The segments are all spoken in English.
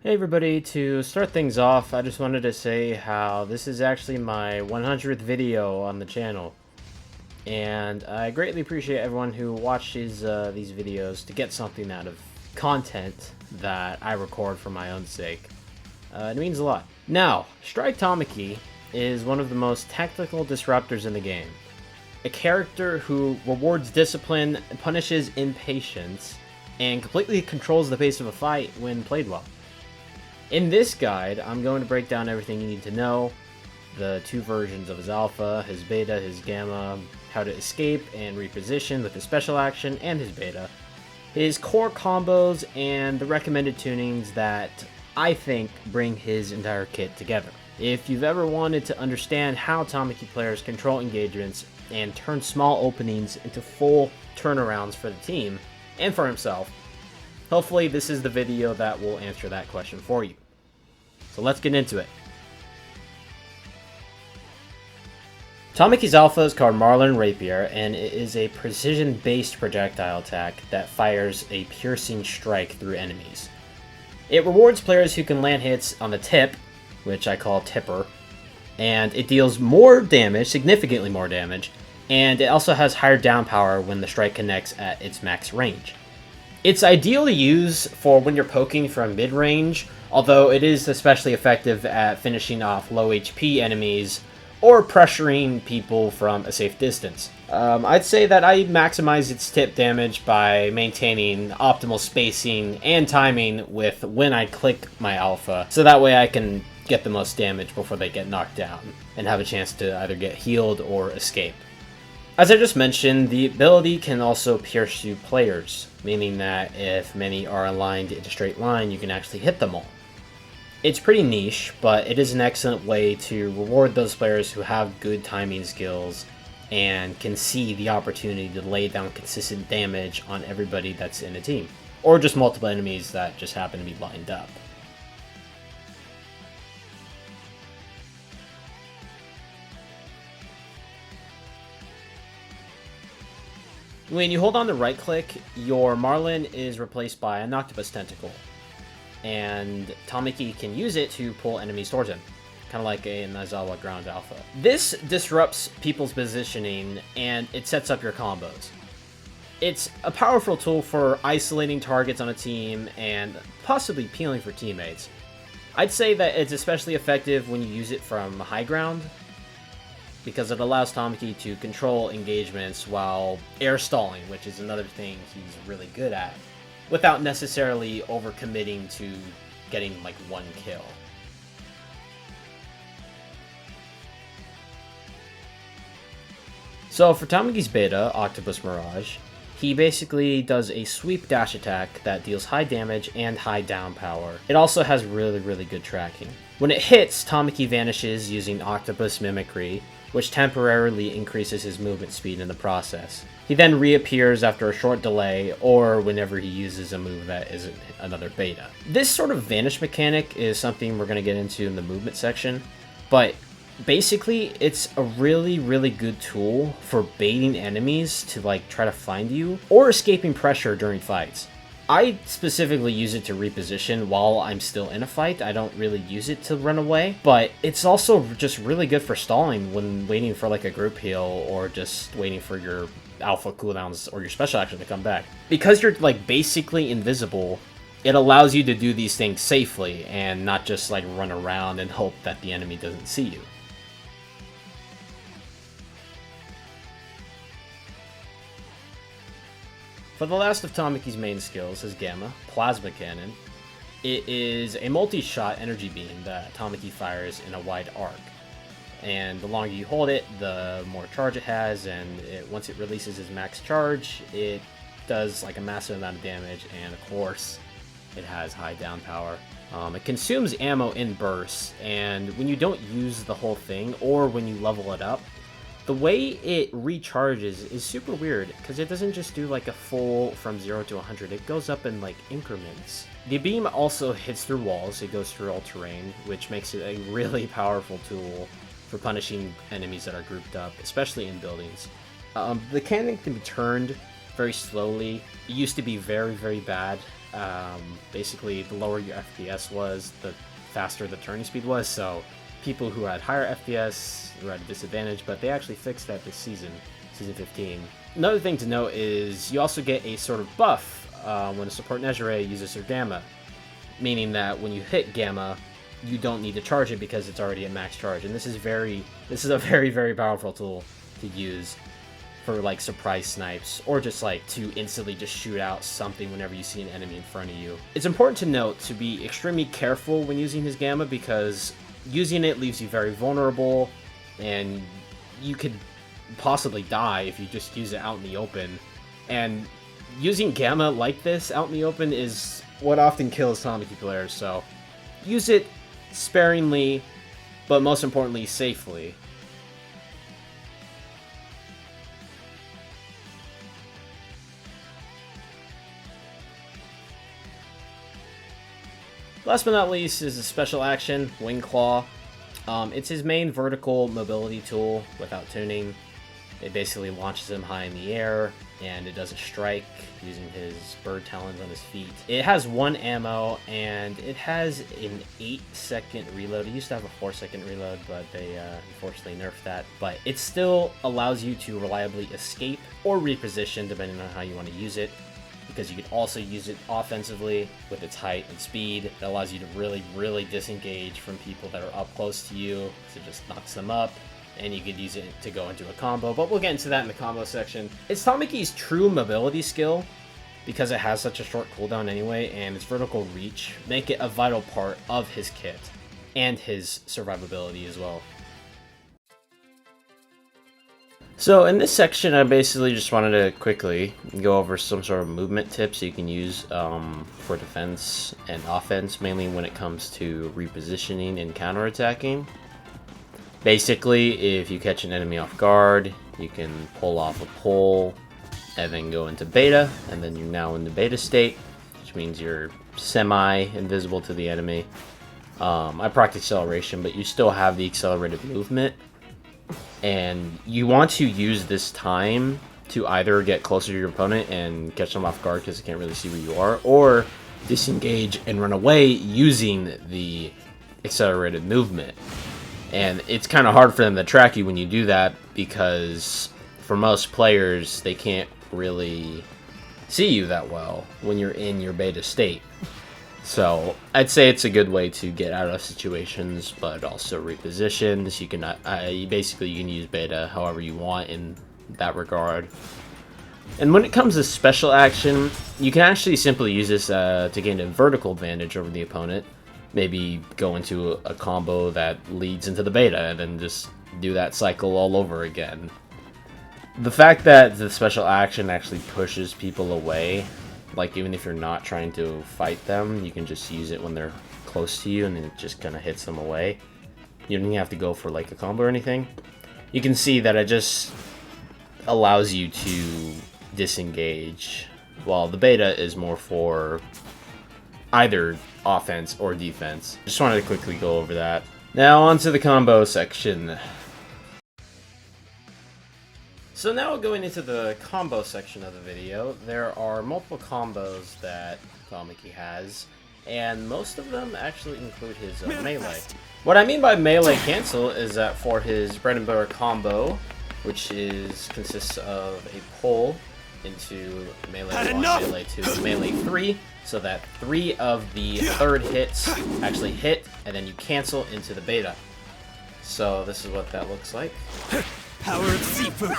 Hey everybody, to start things off, I just wanted to say how this is actually my 100th video on the channel. And I greatly appreciate everyone who watches these videos to get something out of content that I record for my own sake. It means a lot. Now, Strike Tamaki is one of the most technical disruptors in the game. A character who rewards discipline, punishes impatience, and completely controls the pace of a fight when played well. In this guide, I'm going to break down everything you need to know, the two versions of his alpha, his beta, his gamma, how to escape and reposition with his special action and his beta, his core combos, and the recommended tunings that I think bring his entire kit together. If you've ever wanted to understand how Tamaki players control engagements and turn small openings into full turnarounds for the team and for himself, hopefully this is the video that will answer that question for you. So let's get into it. Tamaki's alpha is called Marlin Rapier, and it is a precision-based projectile attack that fires a piercing strike through enemies. It rewards players who can land hits on the tip, which I call tipper, and it deals more damage, significantly more damage, and it also has higher down power when the strike connects at its max range. It's ideal to use for when you're poking from mid-range, although it is especially effective at finishing off low HP enemies or pressuring people from a safe distance. I'd say that I maximize its tip damage by maintaining optimal spacing and timing with when I click my alpha, so that way I can get the most damage before they get knocked down and have a chance to either get healed or escape. As I just mentioned, the ability can also pierce through players, meaning that if many are aligned in a straight line, you can actually hit them all. It's pretty niche, but it is an excellent way to reward those players who have good timing skills and can see the opportunity to lay down consistent damage on everybody that's in a team, or just multiple enemies that just happen to be lined up. When you hold on to right click, your Marlin is replaced by an octopus tentacle, and Tamaki can use it to pull enemies towards him, kind of like an Aizawa ground alpha. This disrupts people's positioning and it sets up your combos. It's a powerful tool for isolating targets on a team and possibly peeling for teammates. I'd say that it's especially effective when you use it from high ground, because it allows Tamaki to control engagements while air stalling, which is another thing he's really good at, without necessarily overcommitting to getting like one kill. So for Tamaki's beta, Octopus Mirage, he basically does a sweep dash attack that deals high damage and high down power. It also has really good tracking. When it hits, Tamaki vanishes using Octopus Mimicry, which temporarily increases his movement speed in the process. He then reappears after a short delay, or whenever he uses a move that isn't another beta. This sort of vanish mechanic is something we're going to get into in the movement section, but basically it's a really good tool for baiting enemies to like try to find you, or escaping pressure during fights. I specifically use it to reposition while I'm still in a fight. I don't really use it to run away, but it's also just really good for stalling when waiting for like a group heal or just waiting for your alpha cooldowns or your special action to come back. Because you're like basically invisible, it allows you to do these things safely and not just like run around and hope that the enemy doesn't see you. For the last of Tamaki's main skills, his Gamma, Plasma Cannon, it is a multi-shot energy beam that Tamaki fires in a wide arc. And the longer you hold it, the more charge it has, and once it releases its max charge, it does like a massive amount of damage, and of course, it has high down power. It consumes ammo in bursts, and when you don't use the whole thing, or when you level it up, the way it recharges is super weird, because it doesn't just do like a full from 0 to 100, it goes up in like increments. The beam also hits through walls, it goes through all terrain, which makes it a really powerful tool for punishing enemies that are grouped up, especially in buildings. The cannon can be turned very slowly. It used to be very bad Basically, the lower your FPS was, the faster the turning speed was, so people who had higher FPS were at a disadvantage, but they actually fixed that this season, Season 15. Another thing to note is you also get a sort of buff when a support Nejire uses her Gamma, meaning that when you hit Gamma, you don't need to charge it because it's already at max charge, and this is a very, very powerful tool to use for like surprise snipes, or just like to instantly just shoot out something whenever you see an enemy in front of you. It's important to note to be extremely careful when using his Gamma, because using it leaves you very vulnerable, and you could possibly die if you just use it out in the open. And using Gamma like this out in the open is what often kills Tamaki players, so use it sparingly, but most importantly, safely. Last but not least is a special action, Wing Claw. It's his main vertical mobility tool without tuning. It basically launches him high in the air, and it does a strike using his bird talons on his feet. It has 1 ammo, and it has an 8-second reload. It used to have a 4-second reload, but they unfortunately nerfed that. But it still allows you to reliably escape or reposition, depending on how you want to use it, because you can also use it offensively with its height and speed. It allows you to really, really disengage from people that are up close to you, so it just knocks them up. And you could use it to go into a combo, but we'll get into that in the combo section. It's Tamaki's true mobility skill, because it has such a short cooldown anyway, and its vertical reach make it a vital part of his kit, and his survivability as well. So in this section, I basically just wanted to quickly go over some sort of movement tips you can use for defense and offense, mainly when it comes to repositioning and counterattacking. Basically, if you catch an enemy off guard, you can pull off a pull and then go into beta, and then you're now in the beta state, which means you're semi-invisible to the enemy. I proc acceleration, but you still have the accelerated movement, and you want to use this time to either get closer to your opponent and catch them off guard because they can't really see where you are, or disengage and run away using the accelerated movement. And it's kind of hard for them to track you when you do that, because for most players, they can't really see you that well when you're in your beta state. So I'd say it's a good way to get out of situations, but also reposition. So you can basically you can use beta however you want in that regard. And when it comes to special action, you can actually simply use this to gain a vertical advantage over the opponent. Maybe go into a combo that leads into the beta, and then just do that cycle all over again. The fact that the special action actually pushes people away, like even if you're not trying to fight them, you can just use it when they're close to you, and then it just kind of hits them away. You don't even have to go for like a combo or anything. You can see that it just allows you to disengage, while the beta is more for either offense or defense. Just wanted to quickly go over that. Now onto the combo section. So now going into the combo section of the video, there are multiple combos that Tamaki has, and most of them actually include his melee. What I mean by melee cancel is that for his bread and butter combo, which consists of a pull into melee 1, melee 2, melee 3, so that 3 of the third hits actually hit, and then you cancel into the beta. So this is what that looks like. Power of seafood.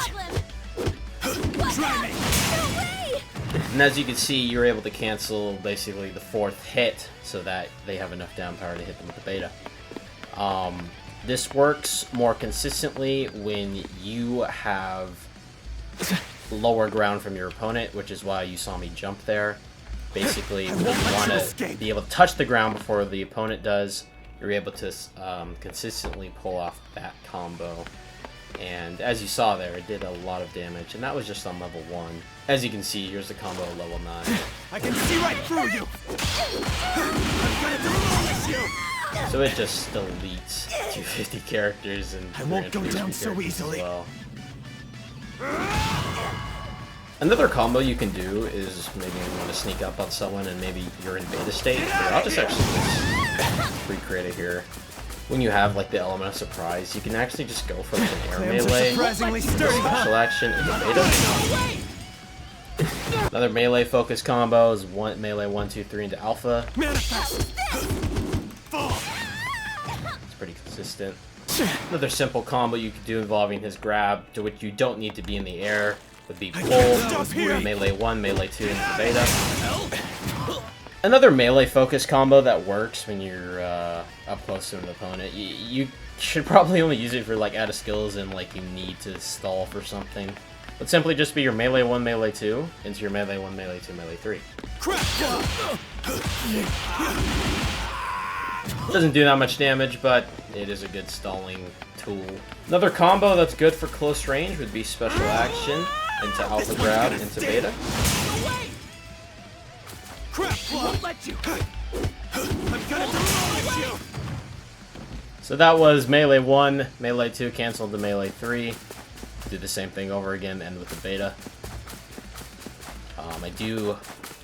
Try me. And as you can see, you're able to cancel basically the 4th hit, so that they have enough down power to hit them with the beta. This works more consistently when you have lower ground from your opponent, which is why you saw me jump there. Basically, when you want to be able to touch the ground before the opponent does, you're able to consistently pull off that combo. And as you saw there, it did a lot of damage, and that was just on level 1. As you can see, here's the combo at level 9. I can see right through you. I'm gonna demolish you. So it just deletes 250 characters and I won't go down so easily. Well. Another combo you can do is maybe you want to sneak up on someone and maybe you're in beta state. But I'll just actually just recreate it here. When you have like the element of surprise, you can actually just go for like an air melee, special action into beta. Another melee focus combo is melee 1, 2, 3 into alpha. It's pretty consistent. Another simple combo you could do involving his grab, to which you don't need to be in the air, would be pull, melee 1, melee 2 into beta. Another melee focus combo that works when you're up close to an opponent. You should probably only use it for like out of skills and like you need to stall for something. Would simply just be your melee 1, melee 2 into your melee 1, melee 2, melee 3. Doesn't do that much damage, but it is a good stalling tool. Another combo that's good for close range would be special action into alpha grab into beta. So that was melee 1, melee 2 canceled to melee 3. Do the same thing over again, end with the beta. I do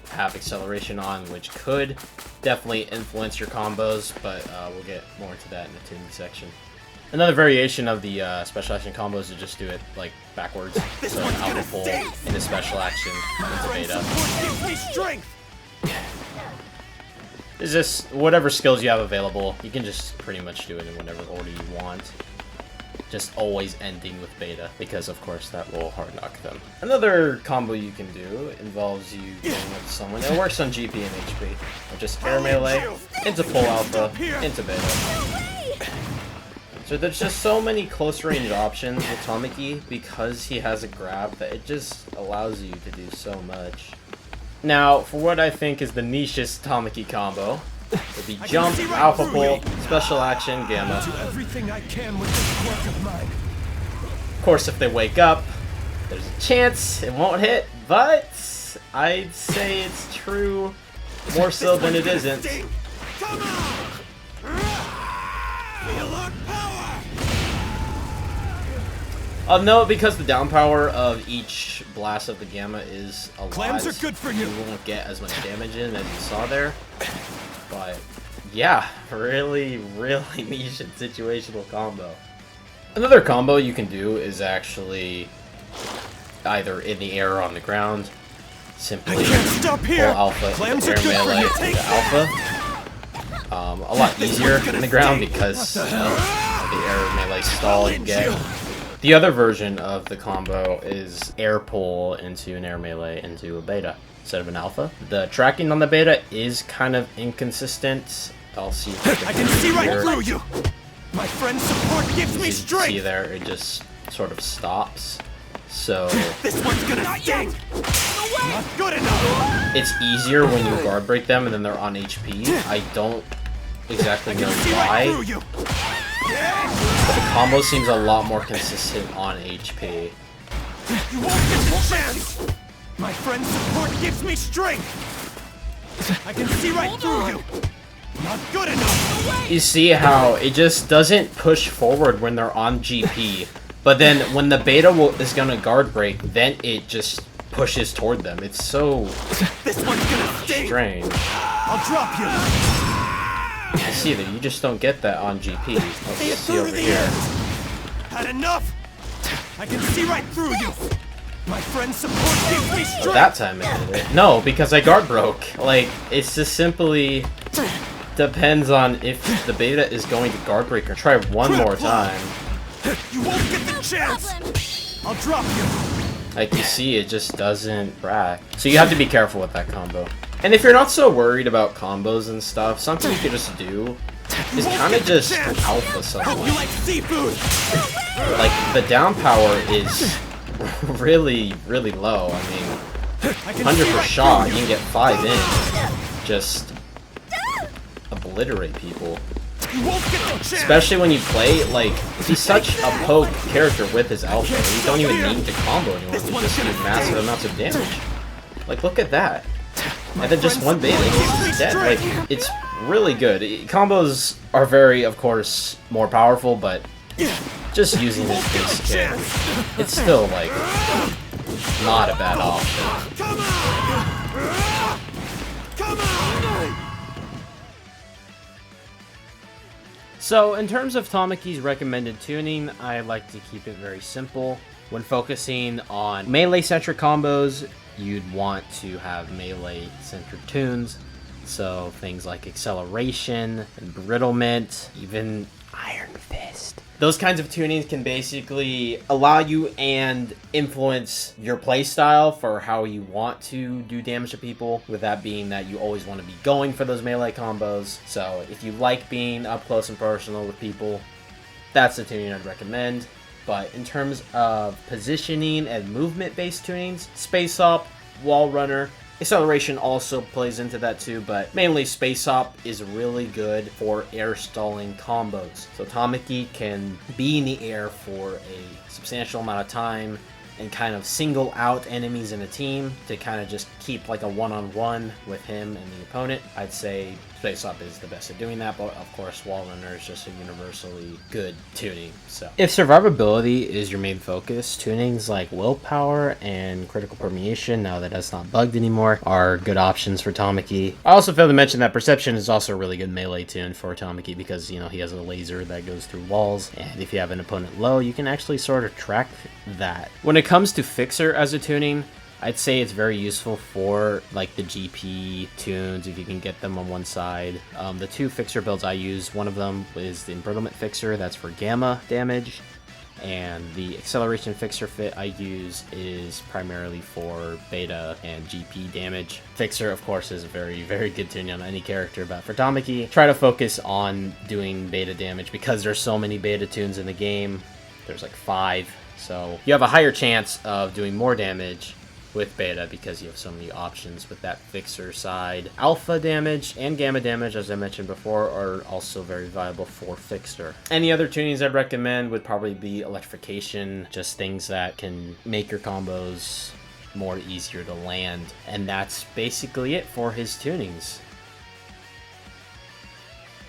have acceleration on, which could definitely influence your combos, but we'll get more into that in the tuning section. Another variation of the special action combos is just do it like backwards. So alpha pull into special action into beta. It's just whatever skills you have available, you can just pretty much do it in whatever order you want. Just always ending with beta, because of course that will hard knock them. Another combo you can do involves you going up to someone. It works on GP and HP. Or just air melee, into full alpha, into beta. So there's just so many close range options with Tamaki because he has a grab that it just allows you to do so much. Now, for what I think is the nichest Tamaki combo, would be jump, alpha pull, special action, gamma. Of course, if they wake up, there's a chance it won't hit, but I'd say it's true more so than it isn't. No, because the down power of each blast of the gamma is a lot, you won't get as much damage in as you saw there. But yeah, really niche and situational combo. Another combo you can do is actually either in the air or on the ground. Simply pull alpha into air melee into alpha. A lot easier in the ground because of the air melee stall you get. The other version of the combo is air pull into an air melee into a beta instead of an alpha. The tracking on the beta is kind of inconsistent. I'll see if I can see right through you. My friend's support gives me strength. See there, it just sort of stops. So this one's gonna sting. Not good enough. It's easier when you guard break them and then they're on HP. I don't exactly know why. But the combo seems a lot more consistent on HP. You won't get the chance. My friend's support gives me strength. I can see right through you. Not good enough. You see how it just doesn't push forward when they're on GP, but then when the beta is gonna guard break, then it just pushes toward them. It's so this one's gonna sting. Strange. I'll drop you. I see that you just don't get that on GP. Let's see over here. Had enough. I can see right through you. My friend's support gives me strength. That time it did it. No, because I guard broke. Like, it's just simply depends on if the beta is going to guard break or try one more time. You won't get the chance. I'll drop you. Like you see, it just doesn't rack. So you have to be careful with that combo. And if you're not so worried about combos and stuff, something you could just do is kind of just alpha someone. You like seafood. Like, the down power is really low. I mean, 100 per shot, you can get 5 in. Just obliterate people. Especially when you play, like, he's such a poke character with his alpha. You don't even need to combo anyone. You just do massive amounts of damage. Like, look at that. And then just one bait, he's dead. Like, it's really good. Combos are very, of course, more powerful, but just using this base kit, it's still, like, Not a bad option. Come on! Come on! So, in terms of Tamaki's recommended tuning, I like to keep it very simple. When focusing on melee-centric combos, you'd want to have melee-centric tunes. So, things like acceleration, embrittlement, even Iron Fist. Those kinds of tunings can basically allow you and influence your playstyle for how you want to do damage to people, with that being that you always want to be going for those melee combos. So if you like being up close and personal with people, that's the tuning I'd recommend. But in terms of positioning and movement-based tunings, Space Hop, Wall Runner, acceleration also plays into that too, but mainly Space Hop is really good for air stalling combos. So Tamaki can be in the air for a substantial amount of time and kind of single out enemies in a team to kind of just keep like a one-on-one with him and the opponent. I'd say Space Hop is the best at doing that, but of course Wall Runner is just a universally good tuning. So if survivability is your main focus, tunings like Willpower and Critical Permeation, now that that's not bugged anymore, are good options for Tamaki. I also failed to mention that Perception is also a really good melee tune for Tamaki because, you know, he has a laser that goes through walls, and if you have an opponent low, you can actually sort of track that. When it comes to Fixer as a tuning, I'd say it's very useful for like the GP tunes if you can get them on one side. The two Fixer builds I use, one of them is the Embrittlement Fixer, that's for gamma damage, and the Acceleration Fixer fit I use is primarily for beta and GP damage. Fixer, of course, is a very, very good tuning on any character, but for Tamaki, try to focus on doing beta damage because there's so many beta tunes in the game. There's like 5, so you have a higher chance of doing more damage with beta because you have so many options with that Fixer side. Alpha damage and gamma damage, as I mentioned before, are also very viable for Fixer. Any other tunings I'd recommend would probably be Electrification, just things that can make your combos more easier to land. And that's basically it for his tunings.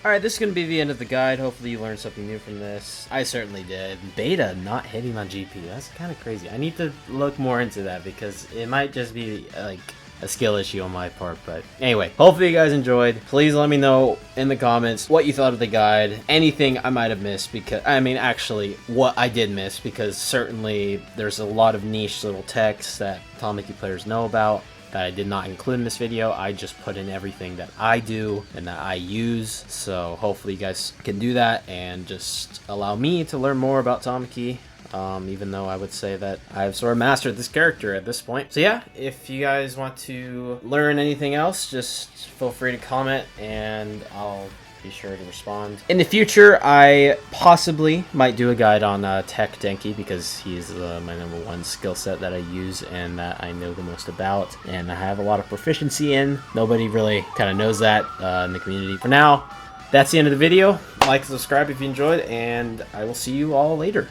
Alright, this is going to be the end of the guide. Hopefully you learned something new from this. I certainly did. Beta not hitting on GP. That's kind of crazy. I need to look more into that because it might just be like a skill issue on my part. But anyway, hopefully you guys enjoyed. Please let me know in the comments what you thought of the guide. Anything I might have missed, because I mean actually what I did miss, because certainly there's a lot of niche little texts that Tamaki players know about that I did not include in this video. I just put in everything that I do and that I use. So hopefully you guys can do that and just allow me to learn more about Tamaki. Even though I would say that I've sort of mastered this character at this point. So yeah, if you guys want to learn anything else, just feel free to comment and I'll be sure to respond. In the future, I possibly might do a guide on Tech Denki because he is my #1 skill set that I use and that I know the most about and I have a lot of proficiency in. Nobody really kind of knows that in the community. For now, that's the end of the video. Like and subscribe if you enjoyed, and I will see you all later.